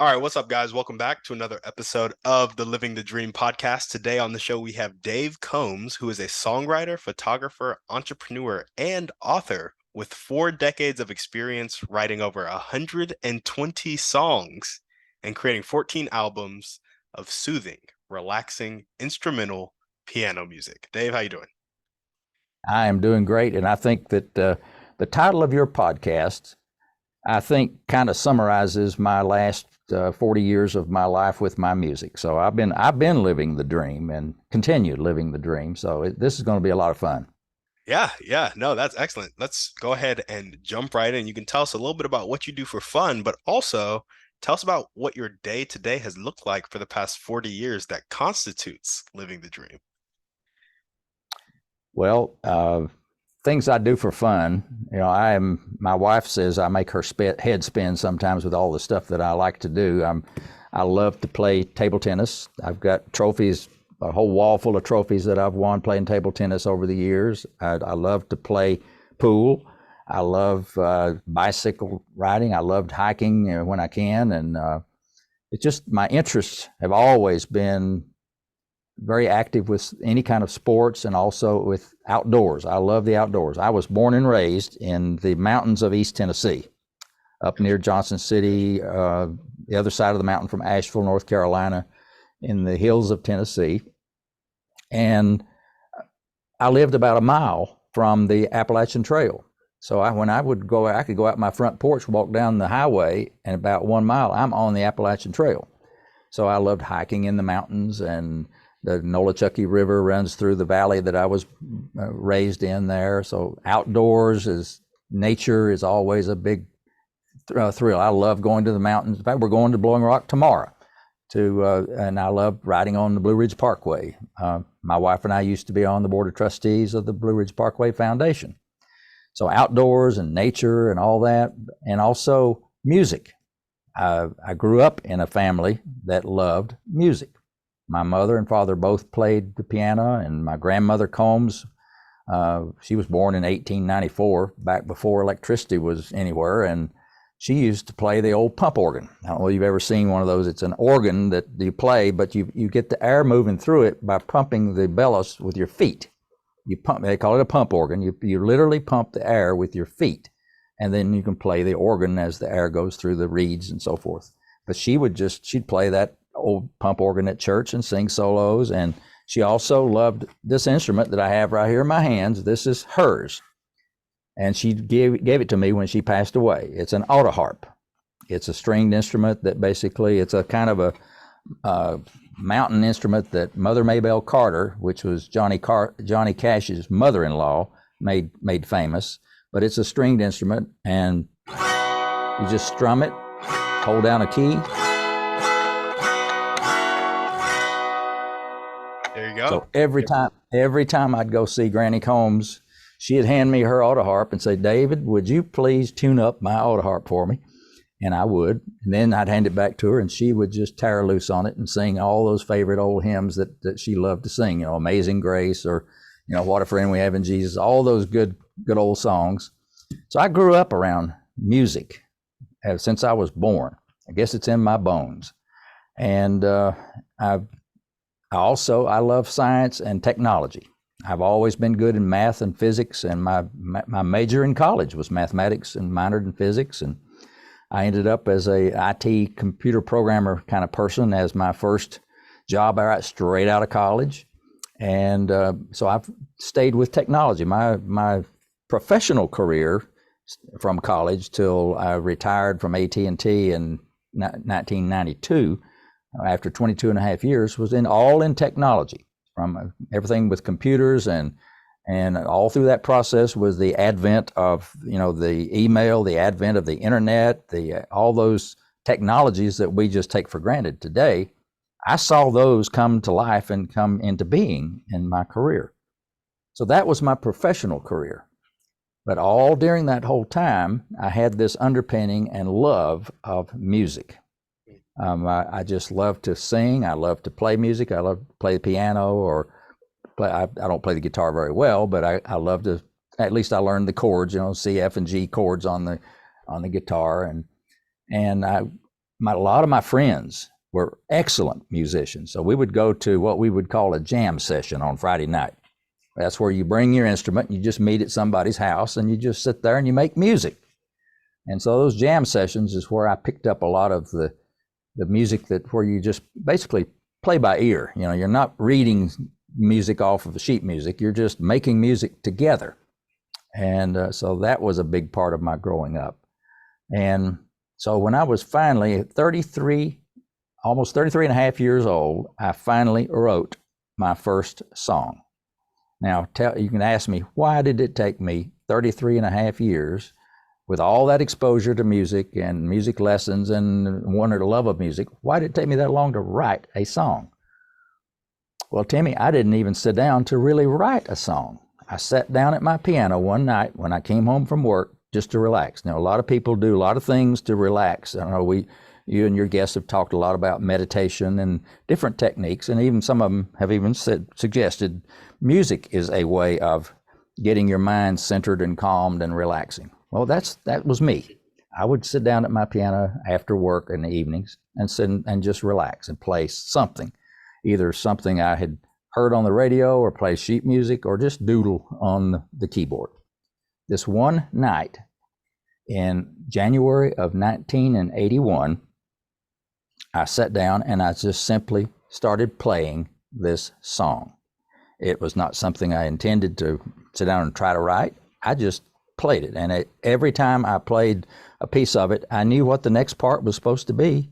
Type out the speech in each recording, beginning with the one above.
All right, what's up, guys? Welcome back to another episode of the Living the Dream podcast. Today on the show, we have Dave Combs, who is a songwriter, photographer, entrepreneur, and author with 4 decades of experience writing over 120 songs and creating 14 albums of soothing, relaxing, instrumental piano music. Dave, how you doing? I am doing great, and I think that the title of your podcast, I think, kind of summarizes my last 40 years of my life with my music. So I've been living the dream and continue living the dream. So this is going to be a lot of fun. Yeah, no, that's excellent. Let's go ahead and jump right in. You can tell us a little bit about what you do for fun, but also tell us about what your day to day has looked like for the past 40 years that constitutes living the dream. Well, things I do for fun. My wife says I make her head spin sometimes with all the stuff that I like to do. I love to play table tennis. I've got trophies, a whole wall full of trophies that I've won playing table tennis over the years. I love to play pool. I love bicycle riding. I loved hiking when I can. And it's just my interests have always been very active with any kind of sports and also with outdoors. I love the outdoors. I was born and raised in the mountains of East Tennessee, up near Johnson City, the other side of the mountain from Asheville, North Carolina, in the hills of Tennessee. And I lived about a mile from the Appalachian Trail. So when I would go, I could go out my front porch, walk down the highway, and about 1 mile, I'm on the Appalachian Trail. So I loved hiking in the mountains, and the Nolichucky River runs through the valley that I was raised in there. So outdoors nature is always a big thrill. I love going to the mountains. In fact, we're going to Blowing Rock tomorrow and I love riding on the Blue Ridge Parkway. My wife and I used to be on the board of trustees of the Blue Ridge Parkway Foundation. So outdoors and nature and all that, and also music. I grew up in a family that loved music. My mother and father both played the piano, and my grandmother Combs, she was born in 1894, back before electricity was anywhere, and she used to play the old pump organ. I don't know if you've ever seen one of those. It's an organ that you play, but you get the air moving through it by pumping the bellows with your feet. You pump. They call it a pump organ. You literally pump the air with your feet, and then you can play the organ as the air goes through the reeds and so forth. But she'd play that old pump organ at church and sing solos. And she also loved this instrument that I have right here in my hands. This is hers. And she gave it to me when she passed away. It's an autoharp. It's a stringed instrument that basically, it's a kind of a mountain instrument that Mother Maybelle Carter, which was Johnny Cash's mother-in-law, made famous. But it's a stringed instrument, and you just strum it, hold down a key. There you go. So every time I'd go see Granny Combs, she'd hand me her auto harp and say, "David, would you please tune up my auto harp for me?" And I would. And then I'd hand it back to her, and she would just tear loose on it and sing all those favorite old hymns that she loved to sing, Amazing Grace, or, What a Friend We Have in Jesus, all those good old songs. So I grew up around music since I was born. I guess it's in my bones. And I love science and technology. I've always been good in math and physics, and my major in college was mathematics and minored in physics. And I ended up as a IT computer programmer kind of person as my first job straight out of college. And so I've stayed with technology. My professional career from college till I retired from AT&T in 1992, after 22 and a half years, was all in technology, from everything with computers, and all through that process was the advent of the email, the advent of the internet, all those technologies that we just take for granted today. I saw those come to life and come into being in my career. So that was my professional career. But all during that whole time, I had this underpinning and love of music. I just love to sing. I love to play music. I love to play the piano, or play. I don't play the guitar very well, but I love to. At least I learned the chords, C, F, and G chords on the guitar, and a lot of my friends were excellent musicians. So we would go to what we would call a jam session on Friday night. That's where you bring your instrument, you just meet at somebody's house, and you just sit there and you make music. And so those jam sessions is where I picked up a lot of the music where you just basically play by ear. You know, you're not reading music off of sheet music, you're just making music together. And so that was a big part of my growing up. And so when I was finally 33, almost 33 and a half years old, I finally wrote my first song. Now, you can ask me, why did it take me 33 and a half years with all that exposure to music and music lessons and wanted a love of music? Why did it take me that long to write a song? Well, Timmy, I didn't even sit down to really write a song. I sat down at my piano one night when I came home from work just to relax. Now, a lot of people do a lot of things to relax. I know you and your guests have talked a lot about meditation and different techniques, and even some of them have even suggested music is a way of getting your mind centered and calmed and relaxing. Well, that was me. I would sit down at my piano after work in the evenings and sit and just relax and play something, either something I had heard on the radio or play sheet music or just doodle on the keyboard. This one night in January of 1981, I sat down and I just simply started playing this song. It was not something I intended to sit down and try to write. I just played it. And every time I played a piece of it, I knew what the next part was supposed to be,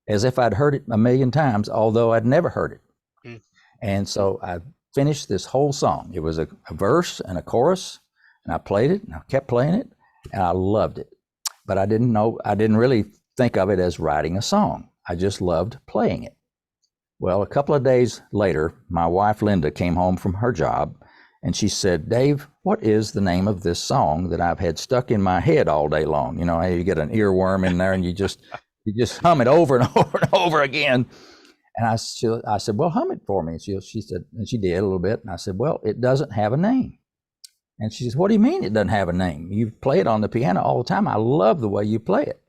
as if I'd heard it a million times, although I'd never heard it. Mm. And so I finished this whole song. It was a verse and a chorus, and I played it and I kept playing it, and I loved it. But I didn't really think of it as writing a song. I just loved playing it. Well, a couple of days later, my wife Linda came home from her job, and she said, "Dave, what is the name of this song that I've had stuck in my head all day long? You know, you get an earworm in there and you just hum it over and over and over again." And I said, "Well, hum it for me." And she said, and she did a little bit. And I said, "Well, it doesn't have a name." And she says, "What do you mean it doesn't have a name? You play it on the piano all the time. I love the way you play it."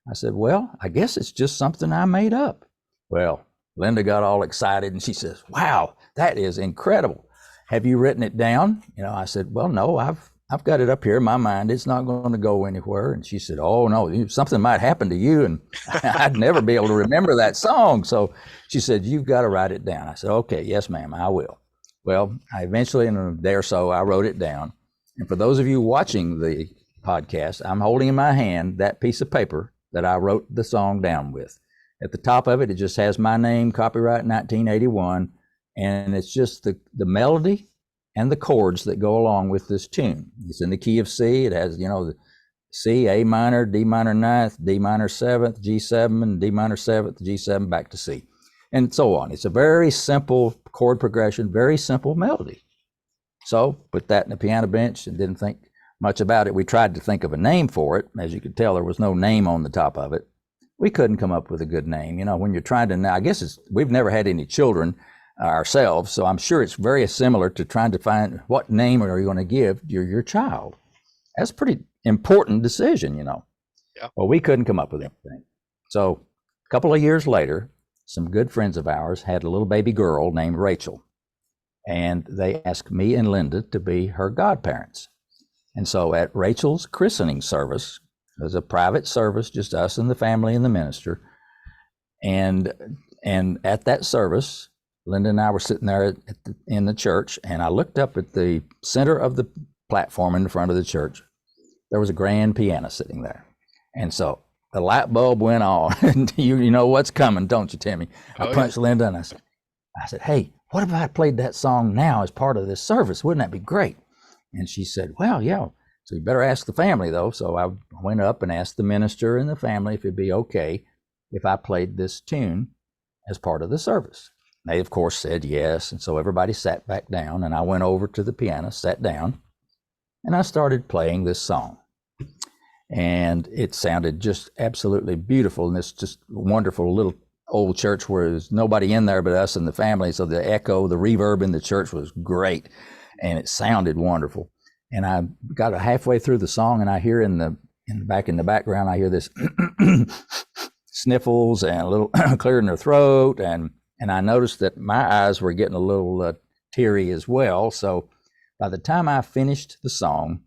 I said, "Well, I guess it's just something I made up." Well, Linda got all excited and she says, "Wow, that is incredible. Have you written it down?" You know, I said, "Well, no, I've got it up here in my mind. It's not going to go anywhere." And she said, "Oh no, something might happen to you and I'd never be able to remember that song." So she said, "You've got to write it down." I said, "Okay, yes, ma'am, I will." Well, I eventually, in a day or so, I wrote it down. And for those of you watching the podcast, I'm holding in my hand that piece of paper that I wrote the song down with. At the top of it, it just has my name, copyright 1981, and it's just the melody and the chords that go along with this tune. It's in the key of C. It has, the C, A minor, D minor ninth, D minor seventh, G7, and D minor seventh, G7, back to C, and so on. It's a very simple chord progression, very simple melody. So put that in the piano bench and didn't think much about it. We tried to think of a name for it. As you could tell, there was no name on the top of it. We couldn't come up with a good name. You know, when you're trying to, I guess we've never had any children ourselves, so I'm sure it's very similar to trying to find what name are you going to give your child. That's a pretty important decision, Yeah. Well, we couldn't come up with anything. So a couple of years later, some good friends of ours had a little baby girl named Rachel, and they asked me and Linda to be her godparents. And so at Rachel's christening service, it was a private service, just us and the family and the minister. And at that service, Linda and I were sitting there in the church, and I looked up at the center of the platform in the front of the church. There was a grand piano sitting there. And so the light bulb went on. And you know what's coming, don't you, Timmy? I punched Linda and I said, "Hey, what if I played that song now as part of this service? Wouldn't that be great?" And she said, "Well, yeah. So you better ask the family, though." So I went up and asked the minister and the family if it'd be okay if I played this tune as part of the service. They, of course, said yes. And so everybody sat back down, and I went over to the piano, sat down, and I started playing this song. And it sounded just absolutely beautiful. And it's just wonderful little old church where there's nobody in there but us and the family. So the echo, the reverb in the church was great, and it sounded wonderful. And I got halfway through the song, and I hear in the background, I hear this sniffles and a little clearing their throat, and I noticed that my eyes were getting a little teary as well. So by the time I finished the song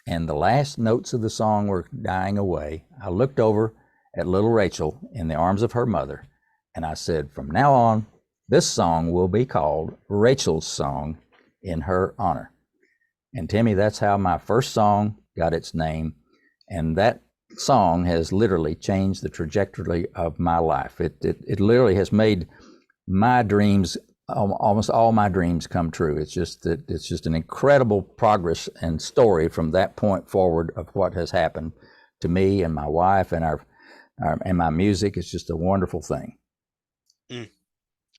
and the last notes of the song were dying away, I looked over at little Rachel in the arms of her mother, and I said, from now on, this song will be called Rachel's Song in her honor. And Timmy, that's how my first song got its name. And that song has literally changed the trajectory of my life. It literally has made my dreams, almost all my dreams, come true. It's just an incredible progress and story from that point forward of what has happened to me and my wife and and my music. It's just a wonderful thing.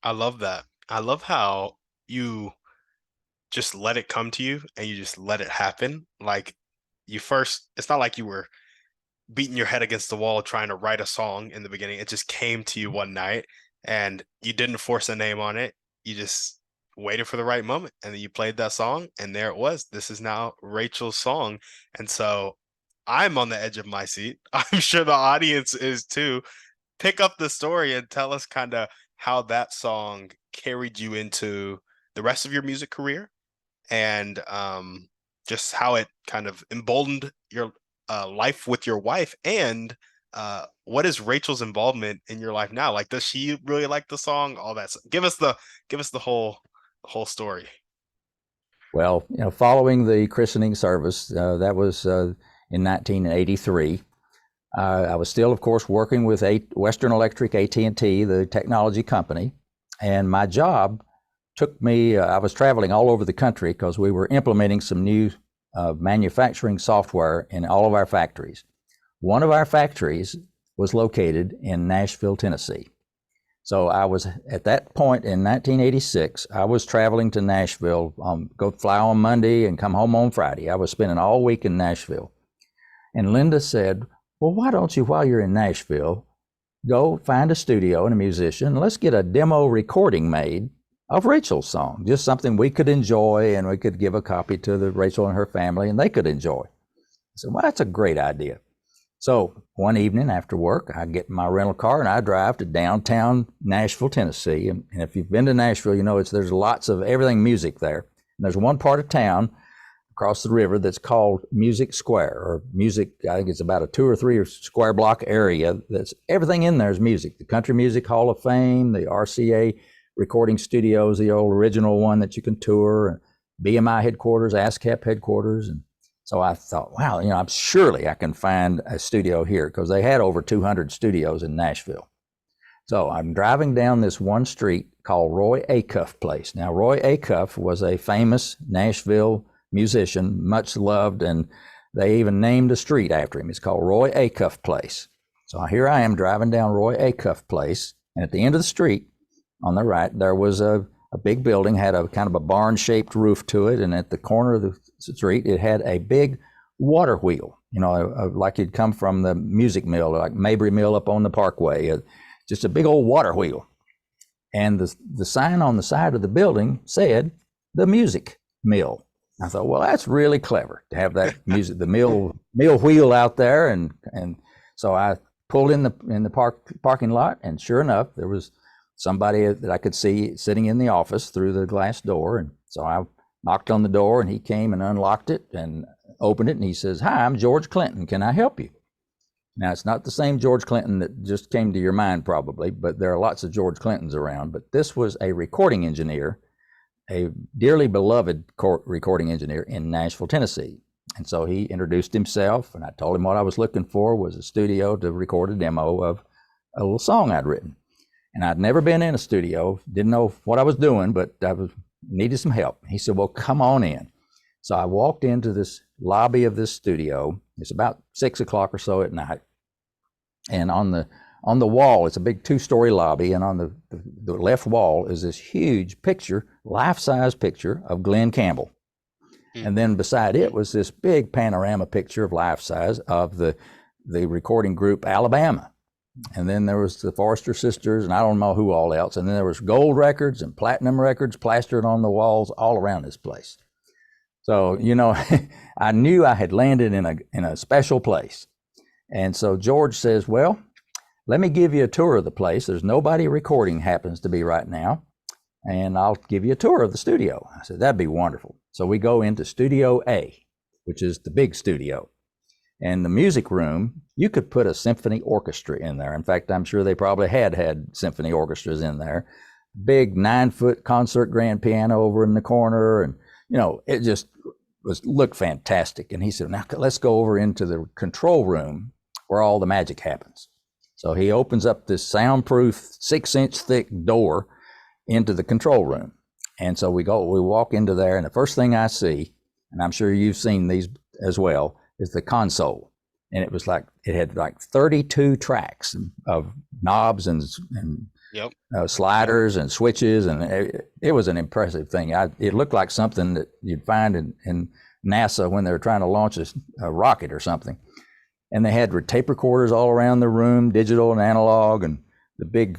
I love that. I love how you just let it come to you and you just let it happen. Like it's not like you were beating your head against the wall trying to write a song in the beginning. It just came to you one night and you didn't force a name on it. You just waited for the right moment and then you played that song and there it was. This is now Rachel's Song. And so I'm on the edge of my seat. I'm sure the audience is too. Pick up the story and tell us kind of how that song carried you into the rest of your music career and just how it kind of emboldened your life with your wife and what is Rachel's involvement in your life now? Like, does she really like the song? All that. Give us the whole story. Well, following the christening service, that was in 1983. I was still, of course, working with Western Electric, AT&T, the technology company, and my job took me. I was traveling all over the country because we were implementing some new manufacturing software in all of our factories. One of our factories was located in Nashville, Tennessee. So I was, at that point in 1986, I was traveling to Nashville, go fly on Monday and come home on Friday. I was spending all week in Nashville. And Linda said, well, why don't you, while you're in Nashville, go find a studio and a musician, let's get a demo recording made of Rachel's song, just something we could enjoy and we could give a copy to Rachel and her family and they could enjoy. I said, well, that's a great idea. So one evening after work, I get in my rental car and I drive to downtown Nashville, Tennessee. And if you've been to Nashville, you know there's lots of everything music there. And there's one part of town across the river that's called Music Square, or music, I think it's about a 2 or 3 square block area. That's everything in there is music. The Country Music Hall of Fame, the RCA recording studios, the old original one that you can tour, and BMI headquarters, ASCAP headquarters. And so I thought, wow, I'm surely I can find a studio here, because they had over 200 studios in Nashville. So I'm driving down this one street called Roy Acuff Place. Now, Roy Acuff was a famous Nashville musician, much loved, and they even named a street after him. It's called Roy Acuff Place. So here I am driving down Roy Acuff Place, and at the end of the street on the right, there was a big building, had a kind of a barn-shaped roof to it, and at the corner of the street, it had a big water wheel, like it'd come from the music mill, like Mabry Mill up on the Parkway, just a big old water wheel. And the sign on the side of the building said, the music mill. I thought, well, that's really clever to have that music, the mill wheel out there. And so I pulled in the parking lot, and sure enough, there was somebody that I could see sitting in the office through the glass door. And so I knocked on the door, and he came and unlocked it and opened it. And he says, hi, I'm George Clinton. Can I help you? Now, it's not the same George Clinton that just came to your mind probably, but there are lots of George Clintons around. But this was a recording engineer, a dearly beloved recording engineer in Nashville, Tennessee. And so he introduced himself, and I told him what I was looking for was a studio to record a demo of a little song I'd written. And I'd never been in a studio, didn't know what I was doing, but I needed some help. He said, well, come on in. So I walked into this lobby of this studio. It's about 6 o'clock or so at night. And on the wall, it's a big 2-story lobby, and on the left wall is this huge picture, life-size picture of Glenn Campbell. And then beside it was this big panorama picture of life-size of the recording group Alabama. And then there was the Forrester Sisters, and I don't know who all else. And then there was gold records and platinum records plastered on the walls all around this place. So, I knew I had landed in a special place. And so George says, well, let me give you a tour of the place. There's nobody recording happens to be right now, and I'll give you a tour of the studio. I said, that'd be wonderful. So we go into Studio A, which is the big studio. And the music room, you could put a symphony orchestra in there. In fact, I'm sure they probably had symphony orchestras in there. Big 9-foot concert grand piano over in the corner. And, it just looked fantastic. And he said, now let's go over into the control room where all the magic happens. So he opens up this soundproof 6-inch thick door into the control room. And so we walk into there, and the first thing I see, and I'm sure you've seen these as well, is the console. And it was it had 32 tracks of knobs and Yep. Sliders and switches. And it was an impressive thing. It looked like something that you'd find in NASA when they were trying to launch a rocket or something. And they had tape recorders all around the room, digital and analog, and the big,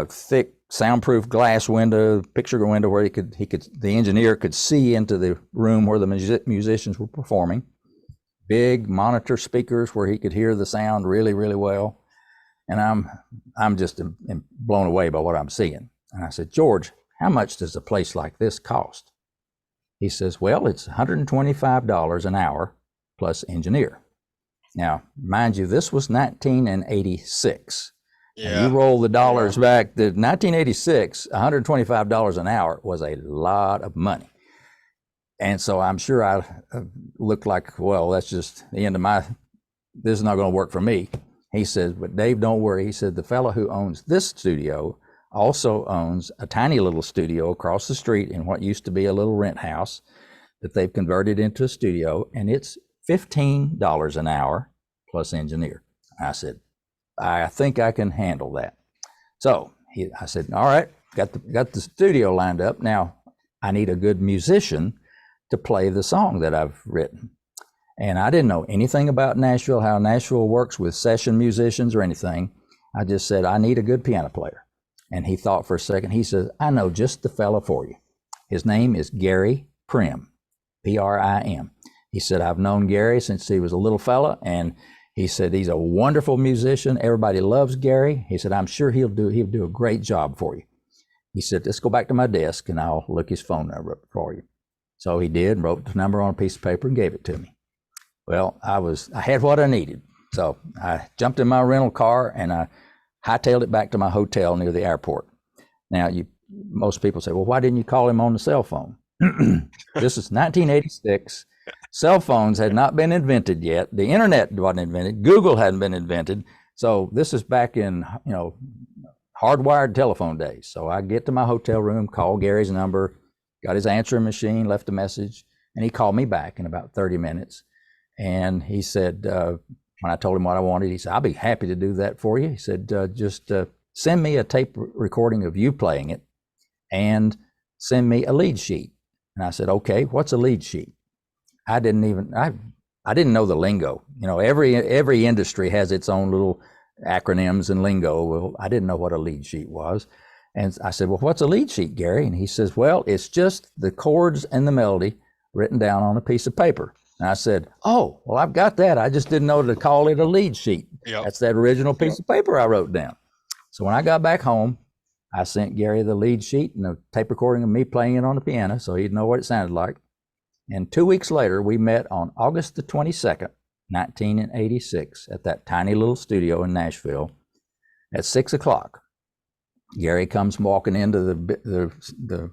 thick, soundproof glass window, picture window where the engineer could see into the room where the musicians were performing. Big monitor speakers where he could hear the sound really, really well. And I'm just blown away by what I'm seeing. And I said, George, how much does a place like this cost? He says, well, it's $125 an hour plus engineer. Now, mind you, this was 1986. Yeah. And you roll the dollars back, the 1986, $125 an hour was a lot of money. And so I'm sure I looked like, well, that's just the end of this is not going to work for me. He says, but Dave, don't worry. He said, the fellow who owns this studio also owns a tiny little studio across the street in what used to be a little rent house that they've converted into a studio, and it's $15 an hour plus engineer. I said, I think I can handle that. So I said, all right, got the studio lined up. Now I need a good musician to play the song that I've written. And I didn't know anything about Nashville, how Nashville works with session musicians or anything. I just said, I need a good piano player. And he thought for a second. He says, I know just the fella for you. His name is Gary Prim, P-R-I-M. He said, I've known Gary since he was a little fella, and he said he's a wonderful musician. Everybody loves Gary. He said, I'm sure he'll do a great job for you. He said, let's go back to my desk and I'll look his phone number up for you. So he did, wrote the number on a piece of paper and gave it to me. Well, I had what I needed. So I jumped in my rental car and I hightailed it back to my hotel near the airport. Now, most people say, well, why didn't you call him on the cell phone? This is 1986. Cell phones had not been invented yet. The internet wasn't invented. Google hadn't been invented. So this is back in, hardwired telephone days. So I get to my hotel room, call Gary's number, got his answering machine, left a message, and he called me back in about 30 minutes. And he said, when I told him what I wanted, he said, I'll be happy to do that for you. He said, just send me a tape recording of you playing it and send me a lead sheet. And I said, okay, what's a lead sheet? I didn't know the lingo. Every industry has its own little acronyms and lingo. Well, I didn't know what a lead sheet was. And I said, well, what's a lead sheet, Gary? And he says, well, it's just the chords and the melody written down on a piece of paper. And I said, oh, well, I've got that. I just didn't know to call it a lead sheet. Yep. That's that original piece of paper I wrote down. So when I got back home, I sent Gary the lead sheet and a tape recording of me playing it on the piano so he'd know what it sounded like. And 2 weeks later, we met on August the 22nd, 1986, at that tiny little studio in Nashville at 6 o'clock. Gary comes walking into the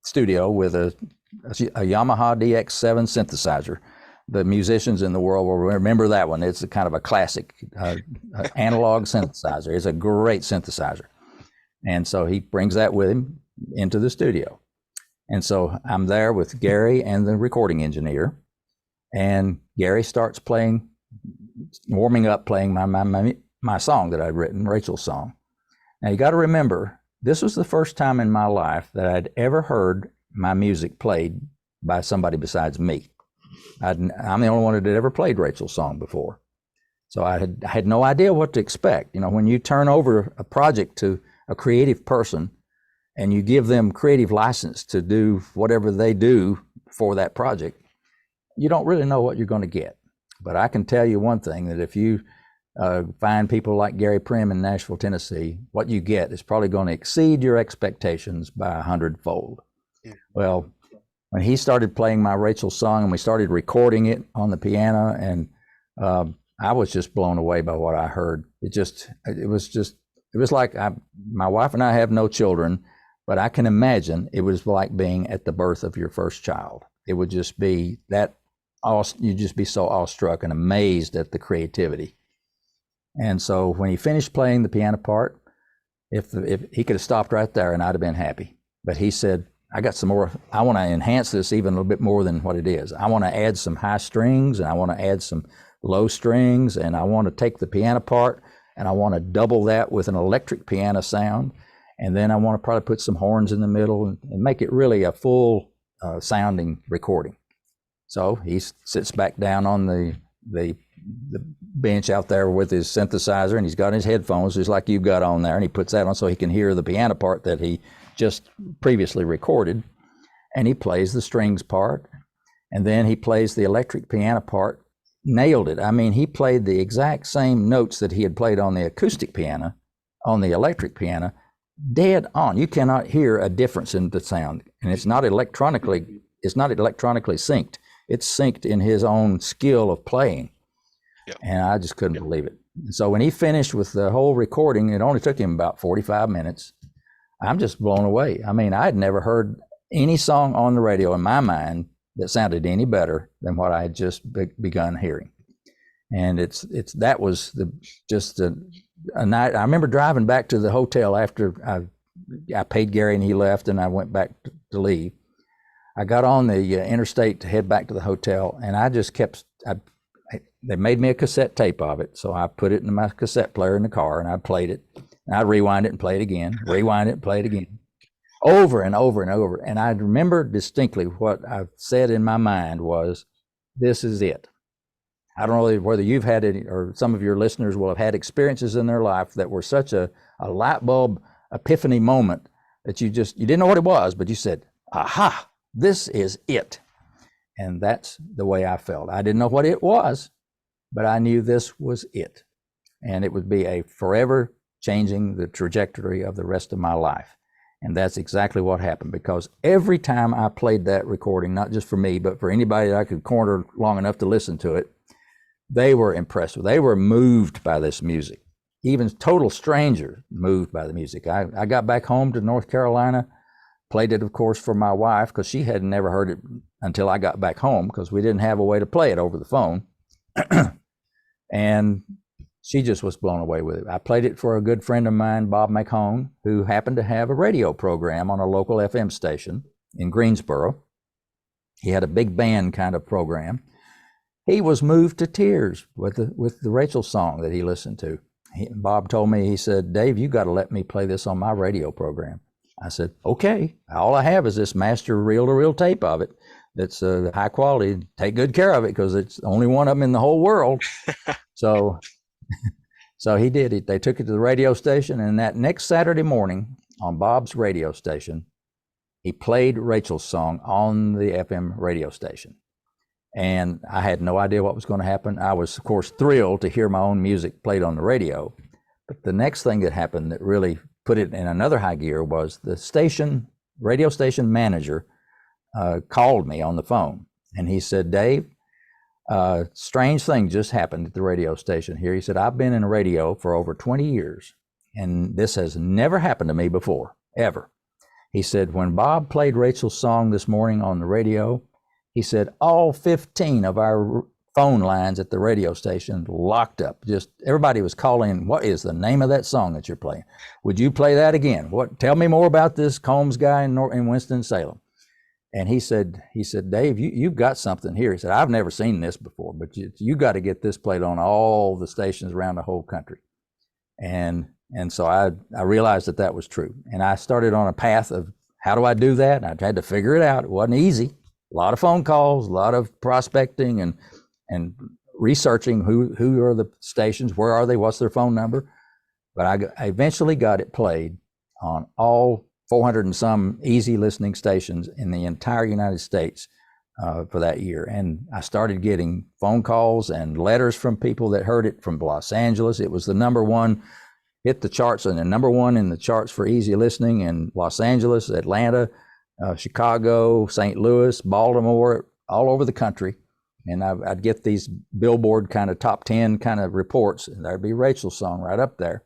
studio with a Yamaha DX7 synthesizer. The musicians in the world will remember that one. It's a kind of a classic analog synthesizer. It's a great synthesizer. And so he brings that with him into the studio. And so I'm there with Gary and the recording engineer. And Gary starts warming up, playing my song that I'd written, Rachel's song. Now you got to remember, this was the first time in my life that I'd ever heard my music played by somebody besides me. I'm the only one that had ever played Rachel's song before. So I had no idea what to expect. When you turn over a project to a creative person and you give them creative license to do whatever they do for that project, you don't really know what you're going to get. But I can tell you one thing, that if you find people like Gary Prim in Nashville, Tennessee, what you get is probably going to exceed your expectations by 100-fold. Well, when he started playing my Rachel song and we started recording it on the piano, and I was just blown away by what I heard. It was like my wife and I have no children, but I can imagine it was like being at the birth of your first child. It would just be that, you'd just be so awestruck and amazed at the creativity. And so when he finished playing the piano part, if he could have stopped right there and I'd have been happy. But he said, I got some more, I want to enhance this even a little bit more than what it is. I want to add some high strings, and I want to add some low strings, and I want to take the piano part and I want to double that with an electric piano sound. And then I want to probably put some horns in the middle and make it really a full sounding recording. So he sits back down on the bench out there with his synthesizer, and he's got his headphones just like you've got on there, and he puts that on so he can hear the piano part that he just previously recorded, and he plays the strings part, and then he plays the electric piano part. Nailed it. I mean, he played the exact same notes that he had played on the acoustic piano, on the electric piano, dead on. You cannot hear a difference in the sound, and it's not electronically synced. It's synced in his own skill of playing. Yep. And I just couldn't believe it. So when he finished with the whole recording, it only took him about 45 minutes. I'm just blown away. I mean, I had never heard any song on the radio in my mind that sounded any better than what I had just begun hearing. And that was a night. I remember driving back to the hotel after I paid Gary and he left, and I went back to leave. I got on the interstate to head back to the hotel, and I just kept, they made me a cassette tape of it. So I put it in my cassette player in the car, and I played it, and I'd rewind it and play it again, rewind it and play it again, over and over and over. And I remember distinctly what I said in my mind was, this is it. I don't know whether you've had it or some of your listeners will have had experiences in their life that were such a light bulb epiphany moment that you didn't know what it was, but you said, aha, this is it. And that's the way I felt. I didn't know what it was, but I knew this was it. And it would be a forever changing the trajectory of the rest of my life. And that's exactly what happened, because every time I played that recording, not just for me, but for anybody that I could corner long enough to listen to it, they were impressed. They were moved by this music. Even total strangers moved by the music. I got back home to North Carolina, played it, of course, for my wife, because she had never heard it until I got back home, because we didn't have a way to play it over the phone. And she just was blown away with it. I played it for a good friend of mine, Bob McHone, who happened to have a radio program on a local FM station in Greensboro. He had a big band kind of program. He was moved to tears with the Rachel song that he listened to. Bob told me, he said, Dave, you got to let me play this on my radio program. I said, okay, all I have is this master reel-to-reel tape of it that's high quality. Take good care of it, because it's the only one of them in the whole world. So he did it. They took it to the radio station, and that next Saturday morning on Bob's radio station, he played Rachel's song on the FM radio station. And I had no idea what was going to happen. I was, of course, thrilled to hear my own music played on the radio. But the next thing that happened that really put it in another high gear was the radio station manager called me on the phone. And he said, Dave, strange thing just happened at the radio station here. He said, I've been in radio for over 20 years, and this has never happened to me before, ever. He said, when Bob played Rachel's song this morning on the radio, he said, all 15 of our phone lines at the radio station locked up. Just everybody was calling, what is the name of that song that you're playing? Would you play that again? Tell me more about this Combs guy in Winston-Salem. And he said, Dave, you've got something here. He said, I've never seen this before, but you got to get this played on all the stations around the whole country. And so I realized that was true. And I started on a path of, how do I do that? And I had to figure it out. It wasn't easy. A lot of phone calls, a lot of prospecting and researching who are the stations, where are they, what's their phone number. But I eventually got it played on all 400 and some easy listening stations in the entire United States for that year. And I started getting phone calls and letters from people that heard it from Los Angeles. It was the number one, hit the charts, and the number one in the charts for easy listening in Los Angeles, Atlanta, Chicago, St. Louis, Baltimore, all over the country. And I'd get these Billboard kind of top 10 kind of reports, and there'd be Rachel's song right up there.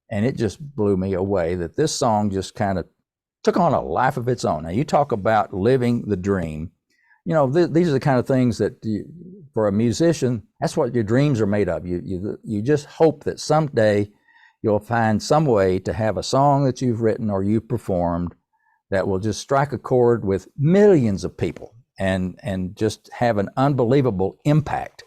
And it just blew me away that this song just kind of took on a life of its own. Now, you talk about living the dream. You know, these are the kind of things that for a musician, that's what your dreams are made of. You just hope that someday you'll find some way to have a song that you've written or you performed that will just strike a chord with millions of people and just have an unbelievable impact.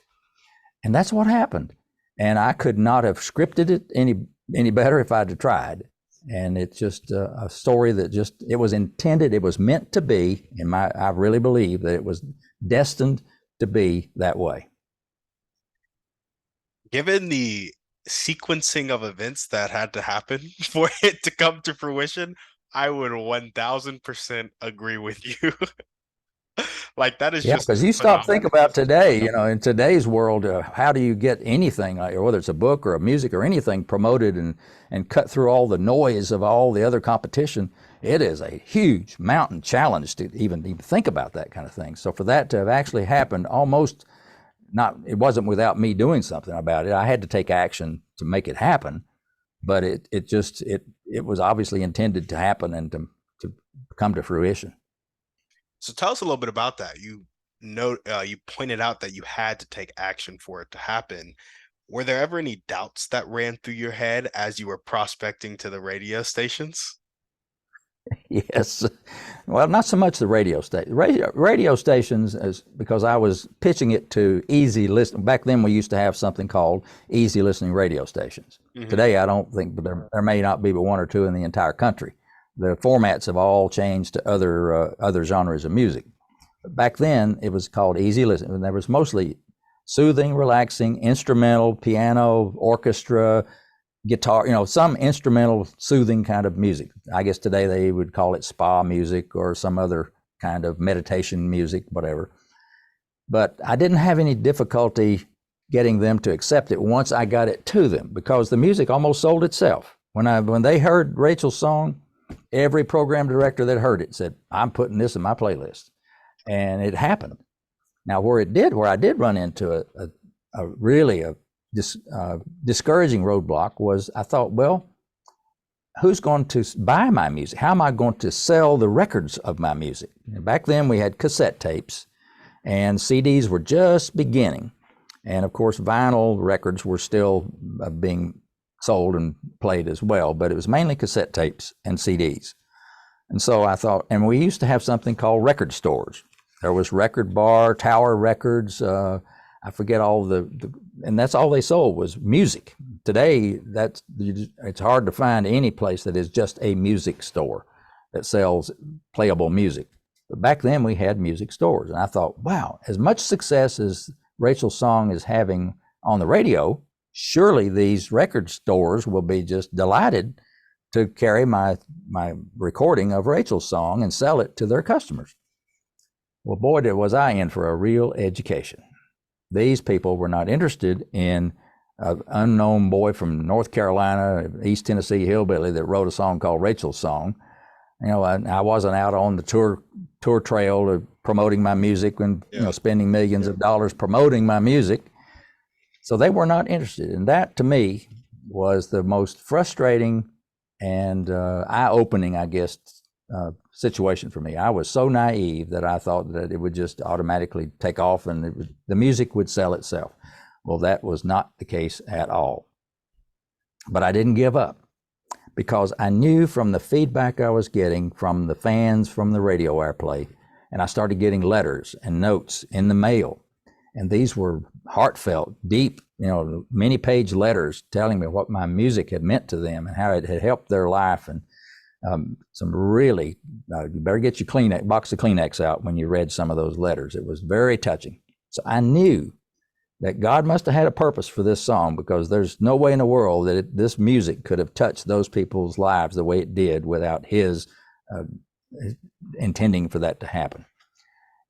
And that's what happened. And I could not have scripted it any better if I'd have tried. And it's just a story that just, it was intended, it was meant to be, I really believe that it was destined to be that way. Given the sequencing of events that had to happen for it to come to fruition, I would 1000% agree with you. Like, that is just because you stop think about today, you know, in today's world, how do you get anything, whether it's a book or a music or anything, promoted and cut through all the noise of all the other competition? It is a huge mountain challenge to even think about that kind of thing. So for that to have actually happened, almost not, it wasn't without me doing something about it. I had to take action to make it happen, but it was obviously intended to happen and to come to fruition. So tell us a little bit about that. You pointed out that you had to take action for it to happen. Were there ever any doubts that ran through your head as you were prospecting to the radio stations? Yes. Well, not so much the radio station. Radio stations, because I was pitching it to easy listening. Back then, we used to have something called easy listening radio stations. Mm-hmm. Today, I don't think, but there may not be but one or two in the entire country. The formats have all changed to other genres of music. But back then, it was called easy listening, and there was mostly soothing, relaxing, instrumental, piano, orchestra, guitar, you know, some instrumental, soothing kind of music. I guess today they would call it spa music or some other kind of meditation music, whatever. But I didn't have any difficulty getting them to accept it once I got it to them, because the music almost sold itself. When they heard Rachel's song, every program director that heard it said, "I'm putting this in my playlist." And it happened. Now, where I did run into a really discouraging roadblock was, I thought, well, who's going to buy my music? How am I going to sell the records of my music? And back then we had cassette tapes and CDs were just beginning. And of course, vinyl records were still being sold and played as well, but it was mainly cassette tapes and CDs. And so I thought, and we used to have something called record stores. There was Record Bar, Tower Records, I forget all and that's all they sold was music. Today, it's hard to find any place that is just a music store that sells playable music. But back then we had music stores, and I thought, wow, as much success as Rachel's song is having on the radio, surely these record stores will be just delighted to carry my recording of Rachel's song and sell it to their customers. Well, boy, was I in for a real education. These people were not interested in an unknown boy from North Carolina, East Tennessee hillbilly that wrote a song called Rachel's Song. You know, I wasn't out on the tour trail promoting my music and spending millions of dollars promoting my music. So they were not interested. And that, to me, was the most frustrating and eye-opening, I guess, situation for me. I was so naive that I thought that it would just automatically take off and the music would sell itself. Well, that was not the case at all. But I didn't give up, because I knew from the feedback I was getting from the fans from the radio airplay, and I started getting letters and notes in the mail. And these were heartfelt, deep, many-page letters telling me what my music had meant to them and how it had helped their life. And some really, you better get your box of Kleenex out when you read some of those letters. It was very touching. So I knew that God must have had a purpose for this song, because there's no way in the world that this music could have touched those people's lives the way it did without his intending for that to happen.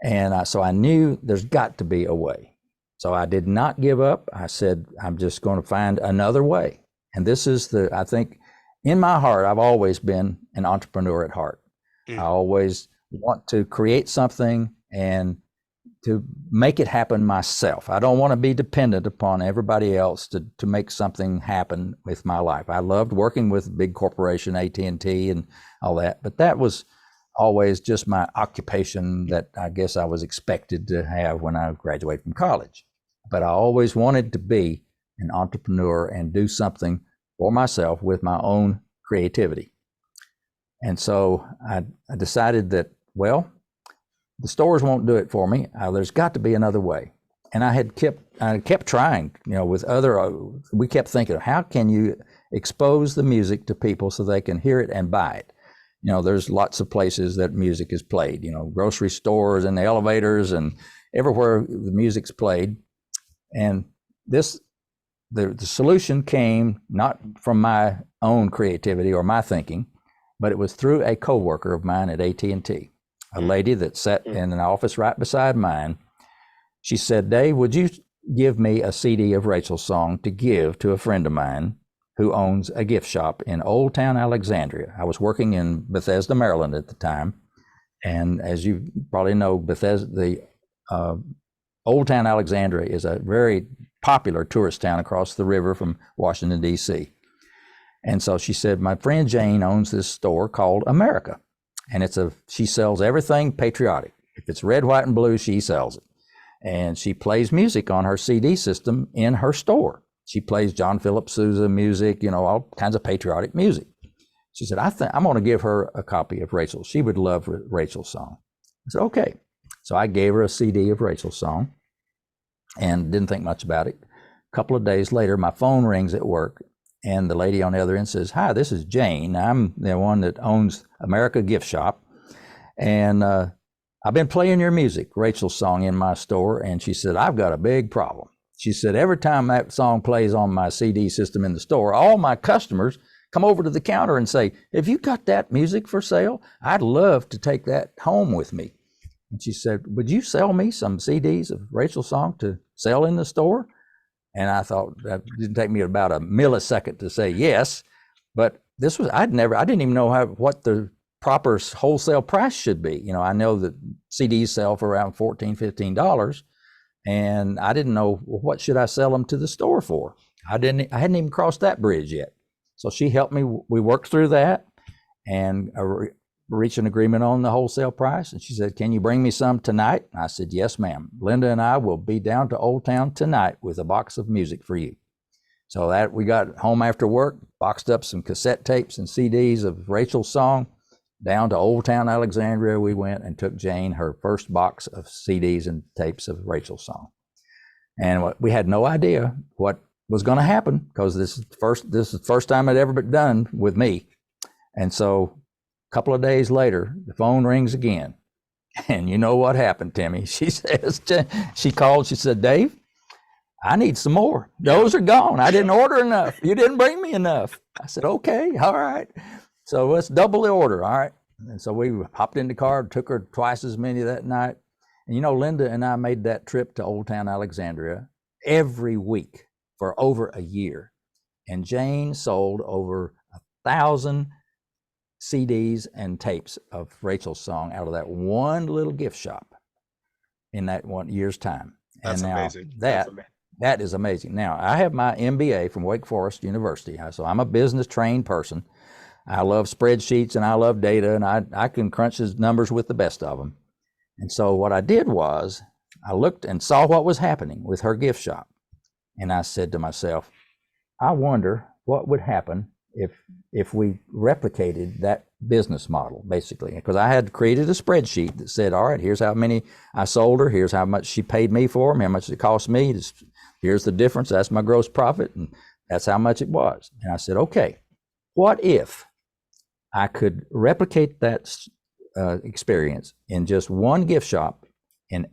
And so I knew there's got to be a way. So I did not give up. I said, I'm just going to find another way. And this is I think in my heart, I've always been an entrepreneur at heart. I always want to create something and to make it happen myself. I don't want to be dependent upon everybody else to make something happen with my life. I loved working with big corporation, AT&T and all that, but that was always just my occupation that I guess I was expected to have when I graduated from college. But I always wanted to be an entrepreneur and do something for myself with my own creativity. And so I decided that, well, the stores won't do it for me. There's got to be another way. And I kept trying, with we kept thinking, how can you expose the music to people so they can hear it and buy it? There's lots of places that music is played, grocery stores and the elevators and everywhere the music's played. And the solution came not from my own creativity or my thinking, but it was through a coworker of mine at AT&T, a lady that sat in an office right beside mine. She said, Dave, would you give me a CD of Rachel's song to give to a friend of mine who owns a gift shop in Old Town Alexandria? I was working in Bethesda, Maryland at the time. And as you probably know, the Old Town Alexandria is a very popular tourist town across the river from Washington, D.C. And so she said, my friend Jane owns this store called America. And she sells everything patriotic. If it's red, white, and blue, she sells it. And she plays music on her CD system in her store. She plays John Philip Sousa music, all kinds of patriotic music. She said, I'm going to give her a copy of Rachel. She would love Rachel's song. I said, okay. So I gave her a CD of Rachel's song and didn't think much about it. A couple of days later, my phone rings at work. And the lady on the other end says, hi, this is Jane. I'm the one that owns America Gift Shop. And I've been playing your music, Rachel's song, in my store. And she said, I've got a big problem. She said, every time that song plays on my CD system in the store, all my customers come over to the counter and say, have you got that music for sale? I'd love to take that home with me. And she said, would you sell me some CDs of Rachel's song to sell in the store? And I thought that didn't take me about a millisecond to say yes, but I didn't even know what the proper wholesale price should be. I know that CDs sell for around $14, $15, and I didn't know, what should I sell them to the store for? I hadn't even crossed that bridge yet. So she helped me. We worked through that and reached an agreement on the wholesale price. And she said, can you bring me some tonight? I said, yes, ma'am. Linda and I will be down to Old Town tonight with a box of music for you. So that we got home after work, boxed up some cassette tapes and CDs of Rachel's song. Down to Old Town Alexandria we went and took Jane her first box of CDs and tapes of Rachel's song. And we had no idea what was going to happen, because this is the first time it ever been done with me. And so a couple of days later, the phone rings again. And you know what happened, Timmy? She called, she said, Dave, I need some more. Those are gone. I didn't order enough. You didn't bring me enough. I said, okay, all right. So let's double the order, all right? And so we hopped in the car, took her twice as many that night. And Linda and I made that trip to Old Town Alexandria every week for over a year. And Jane sold over 1,000 CDs and tapes of Rachel's song out of that one little gift shop in that 1 year's time. That's and now amazing. That is amazing. Now, I have my MBA from Wake Forest University, so I'm a business trained person. I love spreadsheets and I love data, and I can crunch his numbers with the best of them. And so what I did was I looked and saw what was happening with her gift shop. And I said to myself, I wonder what would happen if we replicated that business model, basically. Because I had created a spreadsheet that said, all right, here's how many I sold her, here's how much she paid me for them, how much it cost me, here's the difference, that's my gross profit, and that's how much it was. And I said, okay, what if I could replicate that experience in just one gift shop in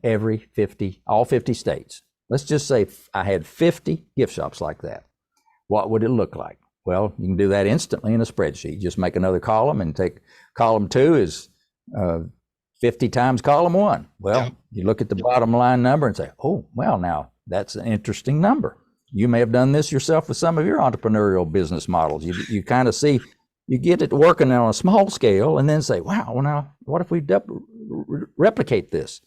all 50 states? Let's just say I had 50 gift shops like that. What would it look like? Well, you can do that instantly in a spreadsheet. Just make another column and take column 2 is 50 times column 1. Well, Yeah. you look at the bottom line number and say, oh, well, now that's an interesting number. You may have done this yourself with some of your entrepreneurial business models. You kind of see, you get it working on a small scale and then say, wow, well, now what if we replicate this?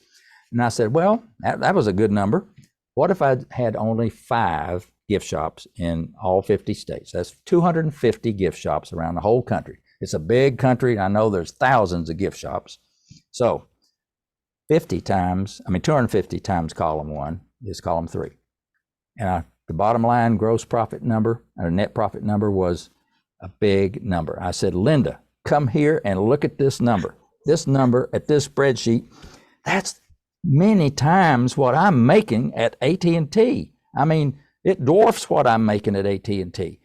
And I said, well, that was a good number. What if I had only 5 gift shops in all 50 states? That's 250 gift shops around the whole country. It's a big country. I know there's thousands of gift shops. So 250 times column 1 is column 3. And the bottom line gross profit number, or net profit number, was a big number. I said, Linda, come here and look at this number. This number at this spreadsheet, that's many times what I'm making at AT&T. I mean, it dwarfs what I'm making at AT&T.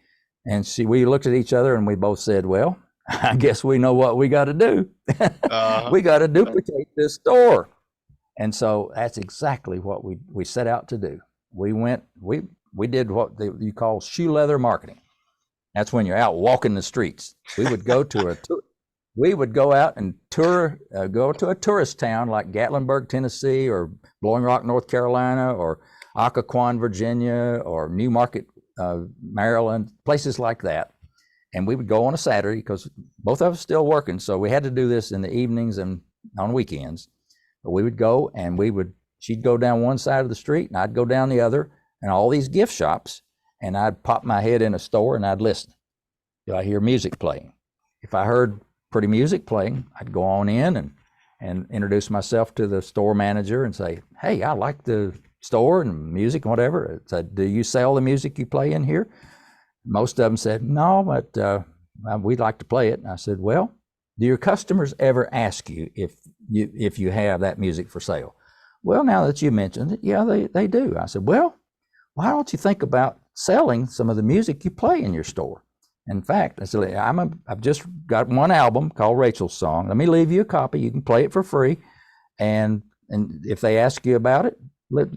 And we looked at each other and we both said, well, I guess we know what we got to do. We got to duplicate this store. And so that's exactly what we set out to do. We did what you call shoe leather marketing. That's when you're out walking the streets. We would go out and go to a tourist town like Gatlinburg, Tennessee, or Blowing Rock, North Carolina, or Occoquan, Virginia, or Newmarket, Maryland, places like that. And we would go on a Saturday because both of us still working. So we had to do this in the evenings and on weekends. But we would go and she'd go down one side of the street and I'd go down the other, and all these gift shops, and I'd pop my head in a store and I'd listen. Do I hear music playing? If I heard pretty music playing, I'd go on in and introduce myself to the store manager and say, hey, I like the store and music and whatever. I said, do you sell the music you play in here? Most of them said, no, but we'd like to play it. And I said, well, do your customers ever ask you if you have that music for sale? Well, now that you mentioned it, yeah, they do. I said, well, why don't you think about selling some of the music you play in your store? In fact, I said, I've just got one album called Rachel's Song. Let me leave you a copy. You can play it for free. And if they ask you about it,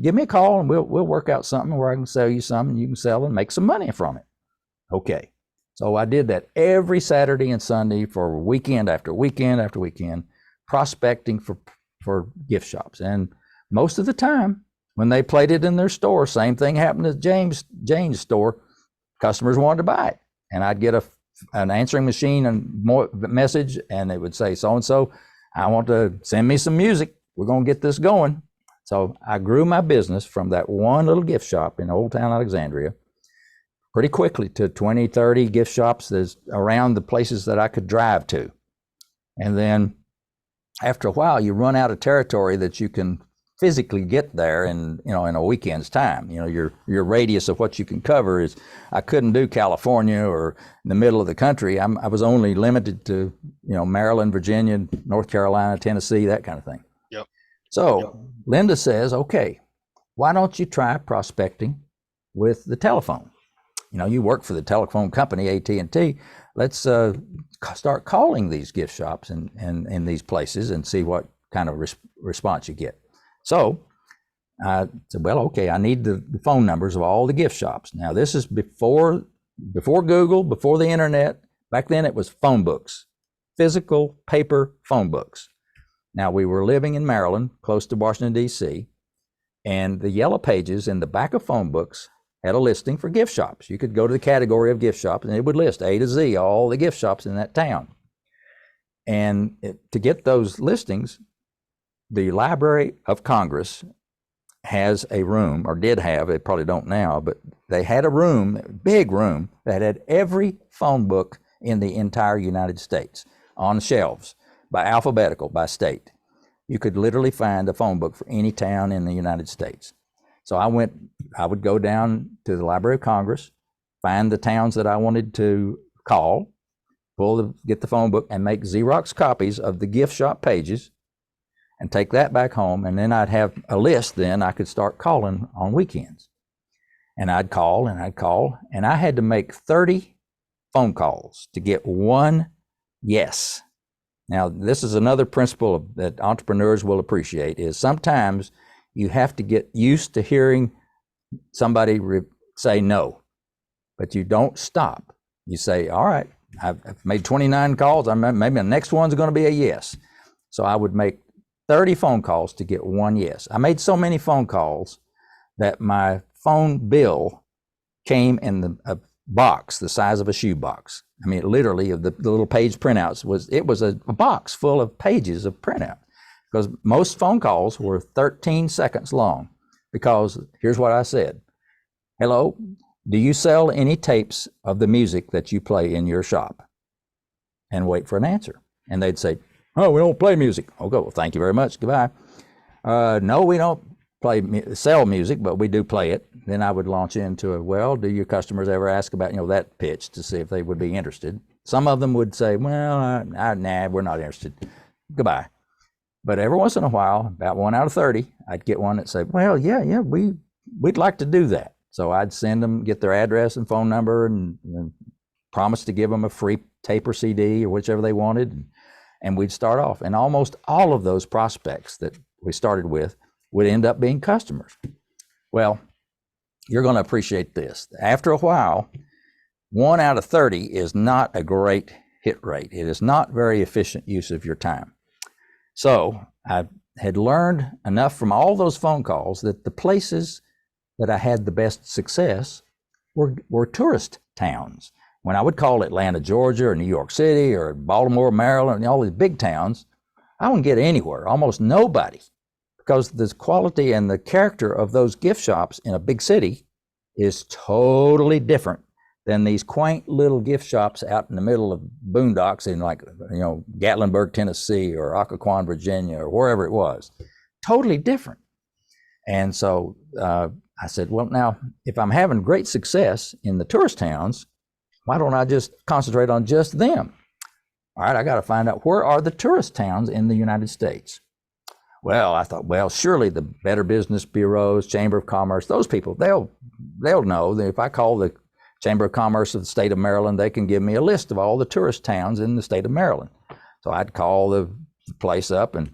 give me a call and we'll work out something where I can sell you some and you can sell and make some money from it. Okay. So I did that every Saturday and Sunday for weekend after weekend after weekend, prospecting for gift shops. And most of the time, when they played it in their store, same thing happened at Jane's store. Customers wanted to buy it. And I'd get an answering machine and message, and it would say, so-and-so, I want to send me some music. We're going to get this going. So I grew my business from that one little gift shop in Old Town Alexandria pretty quickly to 20, 30 gift shops that's around the places that I could drive to. And then after a while, you run out of territory that you can physically get there in a weekend's time. Your radius of what you can cover is, I couldn't do California or in the middle of the country. I was only limited to Maryland, Virginia, North Carolina, Tennessee, that kind of thing. Yep. So Linda says, okay, why don't you try prospecting with the telephone? You work for the telephone company, AT&T. Let's start calling these gift shops and in these places and see what kind of response you get. So I said, well, okay, I need the phone numbers of all the gift shops. Now, this is before Google, before the internet. Back then it was phone books, physical paper phone books. Now, we were living in Maryland, close to Washington, D.C., and the yellow pages in the back of phone books had a listing for gift shops. You could go to the category of gift shops and it would list A to Z, all the gift shops in that town. And to get those listings, the Library of Congress has a room, or did have, they probably don't now, but they had a room, a big room, that had every phone book in the entire United States on shelves, by alphabetical, by state. You could literally find a phone book for any town in the United States. So I would go down to the Library of Congress, find the towns that I wanted to call, get the phone book and make Xerox copies of the gift shop pages and take that back home. And then I'd have a list, then I could start calling on weekends. And I'd call and I'd call, and I had to make 30 phone calls to get one yes. Now, this is another principle that entrepreneurs will appreciate, is sometimes you have to get used to hearing somebody say no, but you don't stop. You say, all right, I've made 29 calls. Maybe the next one's going to be a yes. So I would make 30 phone calls to get one yes. I made so many phone calls that my phone bill came in a box the size of a shoe box. I mean, literally, of the little page printouts was a box full of pages of printout, because most phone calls were 13 seconds long. Because here's what I said: "Hello, do you sell any tapes of the music that you play in your shop?" And wait for an answer. And they'd say, "Oh, we don't play music." Okay, well, thank you very much. Goodbye. No, we don't sell music, but we do play it. Then I would launch into well, do your customers ever ask about, that pitch to see if they would be interested? Some of them would say, well, nah, we're not interested. Goodbye. But every once in a while, about 1 out of 30, I'd get one that said, well, yeah, we'd like to do that. So I'd send them, get their address and phone number, and promise to give them a free tape or CD or whichever they wanted. And we'd start off. And almost all of those prospects that we started with would end up being customers. Well, you're going to appreciate this. After a while, 1 out of 30 is not a great hit rate. It is not very efficient use of your time. So I had learned enough from all those phone calls that the places that I had the best success were tourist towns. When I would call Atlanta, Georgia, or New York City, or Baltimore, Maryland, and all these big towns, I wouldn't get anywhere, almost nobody. Because the quality and the character of those gift shops in a big city is totally different than these quaint little gift shops out in the middle of boondocks in Gatlinburg, Tennessee, or Occoquan, Virginia, or wherever it was. Totally different. And so I said, well, now, if I'm having great success in the tourist towns, why don't I just concentrate on just them? All right, I got to find out, where are the tourist towns in the United States? Well, I thought, surely the Better Business Bureaus, Chamber of Commerce, those people, they'll know that if I call the Chamber of Commerce of the state of Maryland, they can give me a list of all the tourist towns in the state of Maryland. So I'd call the place up and,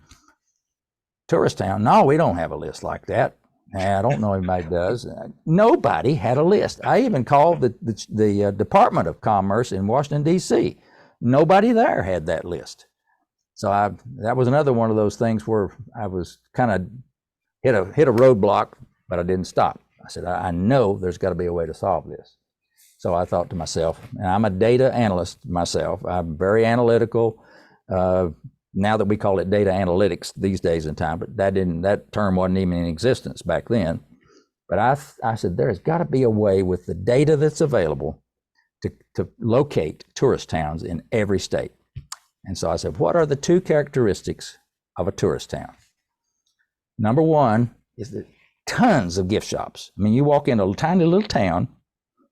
tourist town? No, we don't have a list like that. I don't know if anybody does. Nobody had a list. I even called the Department of Commerce in Washington, D.C. Nobody there had that list. So that was another one of those things where I was kind of hit a roadblock, but I didn't stop. I said, I know there's got to be a way to solve this. So I thought to myself, and I'm a data analyst myself. I'm very analytical. Now that we call it data analytics these days in time, but that term wasn't even in existence back then. But I said, there's got to be a way with the data that's available to locate tourist towns in every state. And so I said, what are the two characteristics of a tourist town? Number one is that tons of gift shops. I mean, you walk into a tiny little town,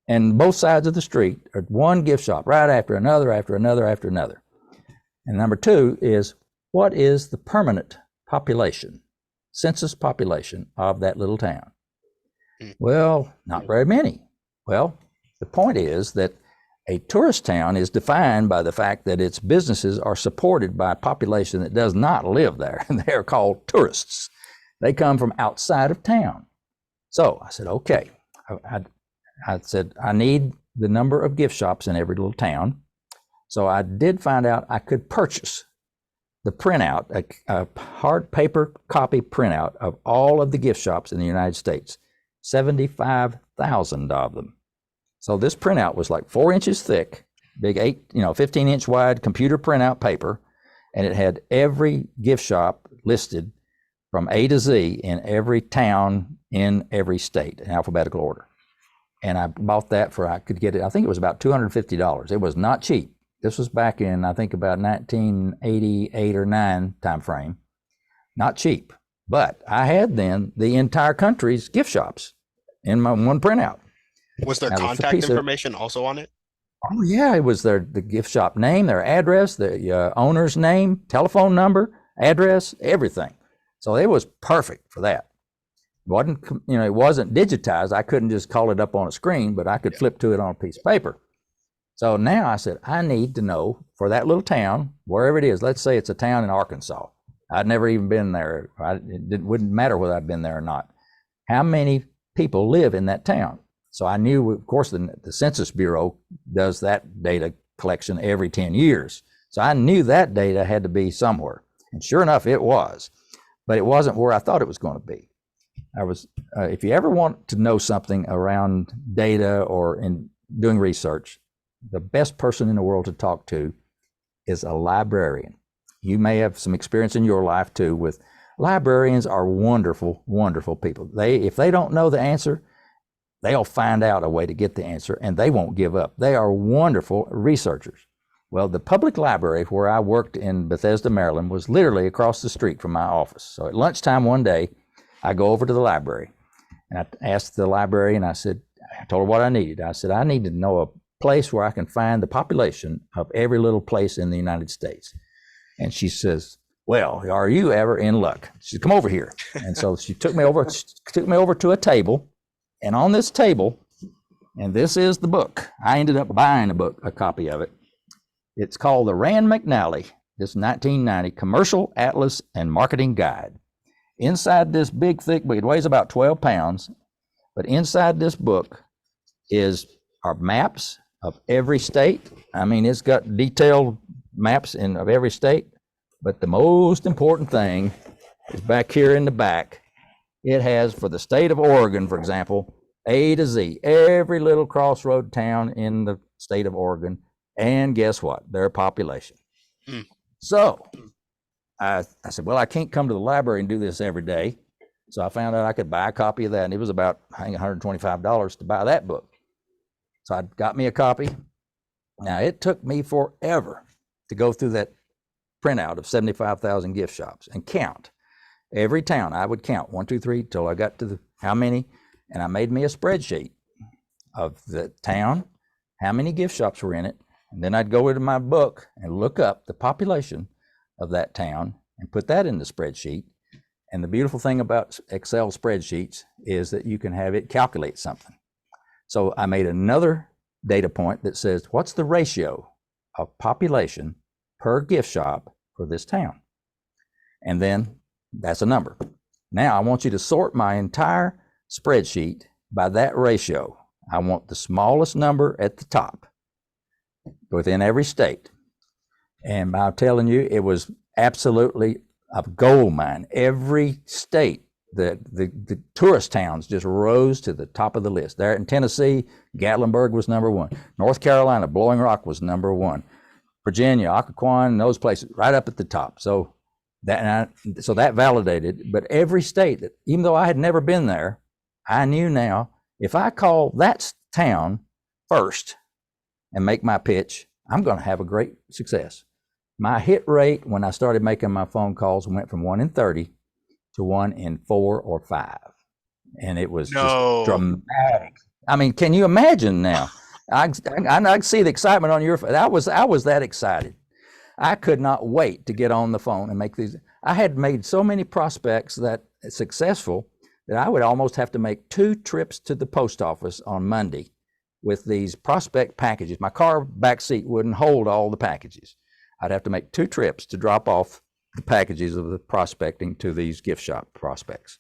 and both sides of the street are one gift shop right after another, after another, after another. And number two is, what is the permanent population, census population of that little town? Well, not very many. Well, the point is that a tourist town is defined by the fact that its businesses are supported by a population that does not live there, and they are called tourists. They come from outside of town. So I said, okay. I said, I need the number of gift shops in every little town. So I did find out I could purchase the printout, a hard paper copy printout of all of the gift shops in the United States, 75,000 of them. So this printout was like 4 inches thick, big 15-inch wide computer printout paper, and it had every gift shop listed from A to Z in every town in every state in alphabetical order. And I bought that I could get it, I think it was about $250. It was not cheap. This was back in, I think, about 1988 or 9 time frame. Not cheap, but I had then the entire country's gift shops in my one printout. Was there contact information also on it? Oh yeah, it was the gift shop name, their address, the owner's name, telephone number, address, everything. So it was perfect for that. It wasn't digitized. I couldn't just call it up on a screen, but I could flip to it on a piece of paper. So now I said, I need to know for that little town, wherever it is. Let's say it's a town in Arkansas. I'd never even been there. It wouldn't matter whether I'd been there or not. How many people live in that town? So I knew, of course, the Census Bureau does that data collection every 10 years. So I knew that data had to be somewhere. And sure enough, it was. but it wasn't where I thought it was going to be. If you ever want to know something around data or in doing research, the best person in the world to talk to is a librarian. You may have some experience in your life too with librarians. Are wonderful, wonderful people. If they don't know the answer, they'll find out a way to get the answer, and they won't give up. They are wonderful researchers. Well, the public library where I worked in Bethesda, Maryland, was literally across the street from my office. So at lunchtime one day, I go over to the library, and I asked the librarian, I told her what I needed. I said, I need to know a place where I can find the population of every little place in the United States. And she says, well, are you ever in luck? She said, come over here. And so she took me over to a table, and on this table, and this is the book. I ended up buying a copy of it. It's called the Rand McNally, this 1990 Commercial Atlas and Marketing Guide. Inside this big, thick book, it weighs about 12 pounds, but inside this book are maps of every state. I mean, it's got detailed maps of every state, but the most important thing is back here in the back. It has, for the state of Oregon, for example, A to Z, every little crossroad town in the state of Oregon, and guess what? Their population. So I said, well, I can't come to the library and do this every day. So I found out I could buy a copy of that, and it was about, I think, $125 to buy that book. So I got me a copy. Now, it took me forever to go through that printout of 75,000 gift shops and count. Every town, I would count 1, 2, 3 till I got to how many, and I made me a spreadsheet of the town, how many gift shops were in it, and then I'd go into my book and look up the population of that town and put that in the spreadsheet. And the beautiful thing about Excel spreadsheets is that you can have it calculate something. So I made another data point that says, what's the ratio of population per gift shop for this town? And then that's a number. Now I want you to sort my entire spreadsheet by that ratio. I want the smallest number at the top within every state. And I'm telling you, it was absolutely a gold mine. Every state, the tourist towns just rose to the top of the list. There in Tennessee, Gatlinburg was number one. North Carolina, Blowing Rock was number one. Virginia, Occoquan, those places right up at the top. So that validated. But every state, even though I had never been there, I knew now if I call that town first and make my pitch, I'm going to have a great success. My hit rate when I started making my phone calls went from 1 in 30 to 1 in 4 or 5. And it was just dramatic. I mean, can you imagine now? I see the excitement on your face. I was that excited. I could not wait to get on the phone and make these. I had made so many prospects that successful that I would almost have to make 2 trips to the post office on Monday with these prospect packages. My car back seat wouldn't hold all the packages. I'd have to make 2 trips to drop off the packages of the prospecting to these gift shop prospects.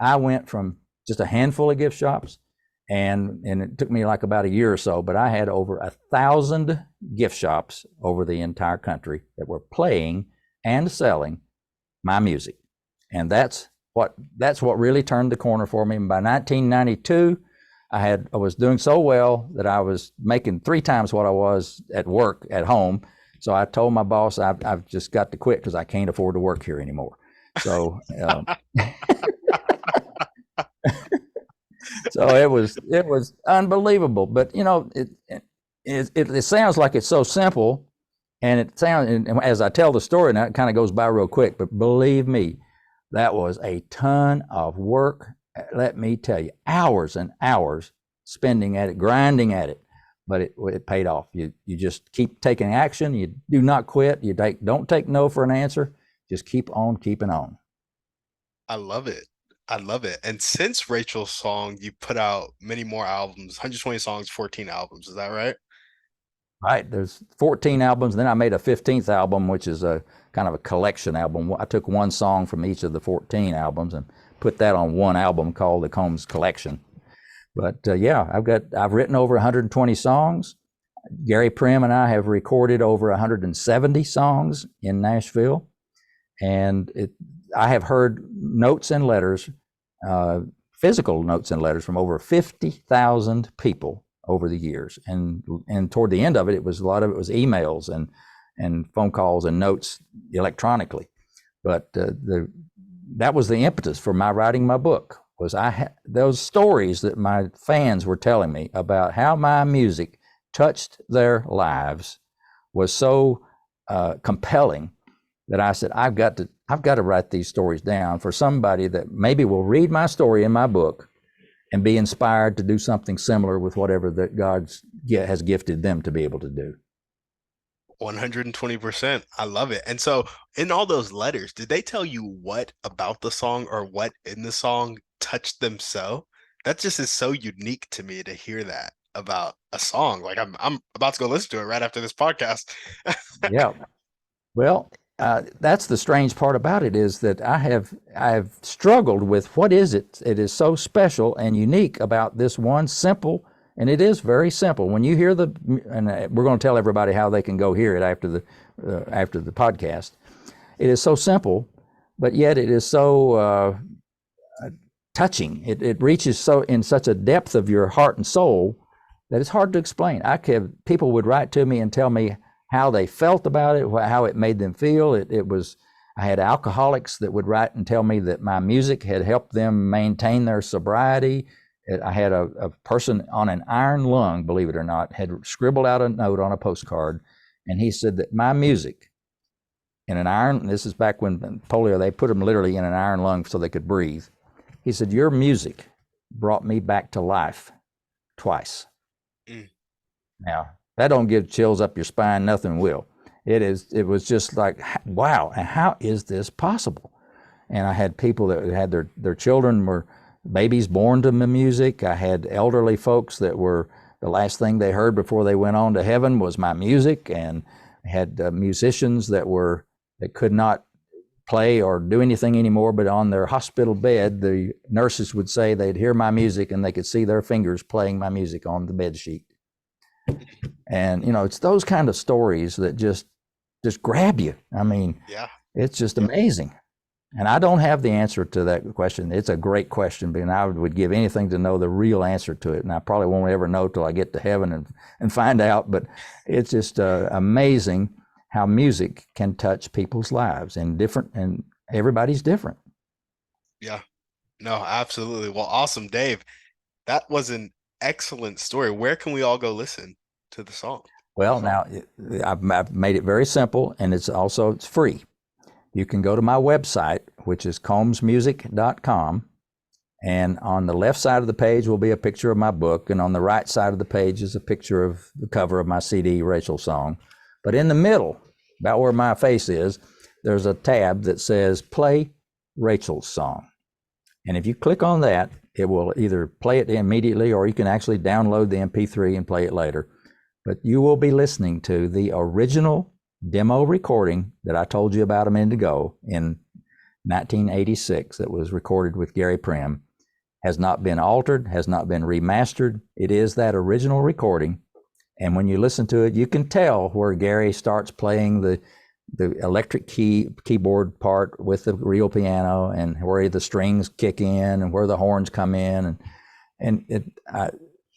I went from just a handful of gift shops, and it took me like about a year or so, but I had over 1,000 gift shops over the entire country that were playing and selling my music. And that's what really turned the corner for me. And by 1992, I was doing so well that I was making 3 times what I was at work at home. So I told my boss, I've just got to quit because I can't afford to work here anymore. So, so it was unbelievable. But you know, it sounds like it's so simple, and as I tell the story now, it kind of goes by real quick. But believe me, that was a ton of work. Let me tell you, hours and hours spending at it, grinding at it. But it paid off. You just keep taking action. You do not quit. Don't take no for an answer. Just keep on keeping on. I love it. I love it. And since Rachel's song, you put out many more albums, 120 songs, 14 albums. Is that right? Right. There's 14 albums. Then I made a 15th album, which is a kind of a collection album. I took one song from each of the 14 albums and put that on one album called the Combs Collection. But yeah, I've written over 120 songs. Gary Prim and I have recorded over 170 songs in Nashville, and I have heard notes and letters, physical notes and letters from over 50,000 people over the years. And toward the end of it, a lot of it was emails and phone calls and notes electronically. But that was the impetus for my writing my book, was those stories that my fans were telling me about how my music touched their lives was so compelling that I said, I've got to write these stories down for somebody that maybe will read my story in my book and be inspired to do something similar with whatever that God has gifted them to be able to do. 120%. I love it. And so in all those letters, did they tell you what about the song or what in the song touched them so? That just is so unique to me to hear that about a song. Like I'm about to go listen to it right after this podcast. Yeah. Well, that's the strange part about it, is that I've struggled with what is it is so special and unique about this one simple, and it is very simple. When you hear and we're going to tell everybody how they can go hear it after the podcast. It is so simple, but yet it is so touching. It reaches so in such a depth of your heart and soul that it's hard to explain. People would write to me and tell me how they felt about it, how it made them feel. I had alcoholics that would write and tell me that my music had helped them maintain their sobriety. I had a person on an iron lung, believe it or not, had scribbled out a note on a postcard, and he said that my music in an iron, this is back when polio, they put them literally in an iron lung so they could breathe. He said, your music brought me back to life twice. Now, that don't give chills up your spine, nothing will. It was just like, wow, and how is this possible? And I had people that had their children were babies born to the music. I had elderly folks that were, the last thing they heard before they went on to heaven was my music, and I had musicians that could not play or do anything anymore, but on their hospital bed, the nurses would say they'd hear my music and they could see their fingers playing my music on the bed sheet. And, it's those kind of stories that just grab you. I mean, yeah, it's just amazing. And I don't have the answer to that question. It's a great question, and I would give anything to know the real answer to it. And I probably won't ever know till I get to heaven and find out. But it's just amazing how music can touch people's lives, and everybody's different. Yeah, no, absolutely. Well, awesome, Dave. That was an excellent story. Where can we all go listen to the song? Well, now I've made it very simple, and it's free. You can go to my website, which is combsmusic.com, and on the left side of the page will be a picture of my book, and on the right side of the page is a picture of the cover of my CD, Rachel's Song. But in the middle, about where my face is, there's a tab that says Play Rachel's Song. And if you click on that, it will either play it immediately, or you can actually download the MP3 and play it later. But you will be listening to the original demo recording that I told you about a minute ago in 1986 that was recorded with Gary Prim. Has not been altered, has not been remastered. It is that original recording. And when you listen to it, you can tell where Gary starts playing the electric keyboard part with the real piano, and where the strings kick in and where the horns come in.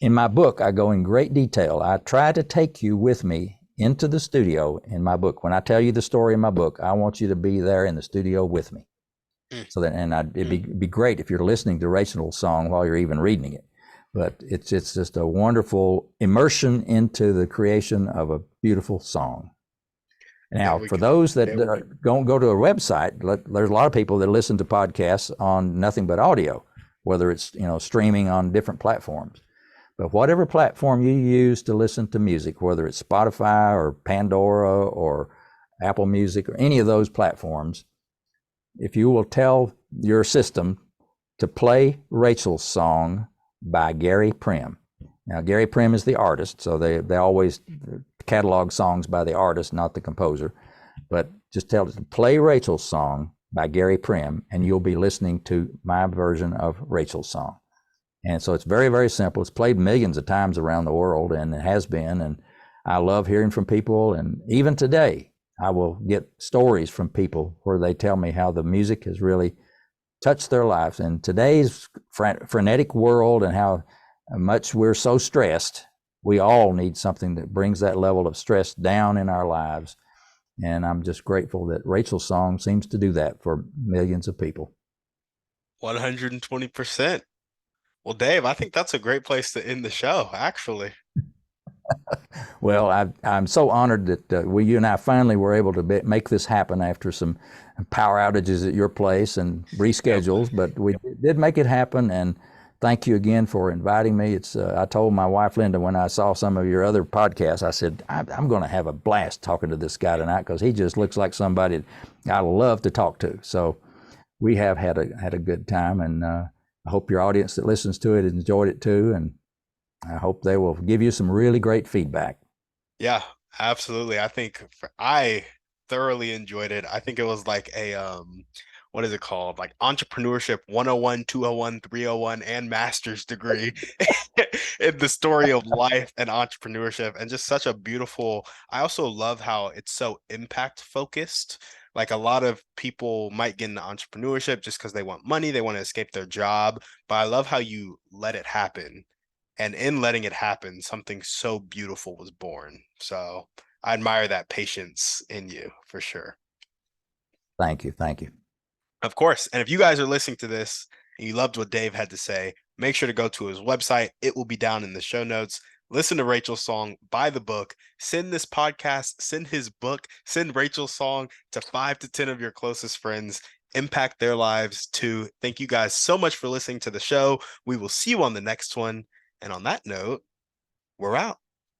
In my book, I go in great detail. I try to take you with me into the studio in my book. When I tell you the story in my book, I want you to be there in the studio with me. So that, it'd be great if you're listening to Rachel's Song while you're even reading it. But it's just a wonderful immersion into the creation of a beautiful song. Now, for those that don't go to a website, there's a lot of people that listen to podcasts on nothing but audio, whether it's streaming on different platforms. But whatever platform you use to listen to music, whether it's Spotify or Pandora or Apple Music or any of those platforms, if you will tell your system to play Rachel's Song by Gary Prim. Now, Gary Prim is the artist, so they always catalog songs by the artist, not the composer. But just tell it to play Rachel's Song by Gary Prim, and you'll be listening to my version of Rachel's Song. And so it's very, very simple. It's played millions of times around the world, and it has been. And I love hearing from people. And even today, I will get stories from people where they tell me how the music has really touched their lives. In today's frenetic world and how much we're so stressed, we all need something that brings that level of stress down in our lives. And I'm just grateful that Rachel's song seems to do that for millions of people. 120%. Well, Dave, I think that's a great place to end the show, actually. Well, I'm so honored that you and I finally were able to make this happen after some power outages at your place and Yep. reschedules, but we did make it happen. And thank you again for inviting me. It's I told my wife Linda when I saw some of your other podcasts, I said I'm going to have a blast talking to this guy tonight because he just looks like somebody I love to talk to. So we have had a good time, and I hope your audience that listens to it enjoyed it too. And I hope they will give you some really great feedback. Yeah, absolutely. I thoroughly enjoyed it. I think it was like a what is it called? Like entrepreneurship 101, 201, 301, and master's degree in the story of life and entrepreneurship, and just such a beautiful. I also love how it's so impact focused. Like a lot of people might get into entrepreneurship just because they want money, they want to escape their job, but I love how you let it happen. And in letting it happen, something so beautiful was born. So I admire that patience in you for sure. Thank you. Thank you. Of course. And if you guys are listening to this and you loved what Dave had to say, make sure to go to his website. It will be down in the show notes. Listen to Rachel's song, buy the book, send this podcast, send his book, send Rachel's song to 5 to 10 of your closest friends, impact their lives too. Thank you guys so much for listening to the show. We will see you on the next one. And on that note, we're out.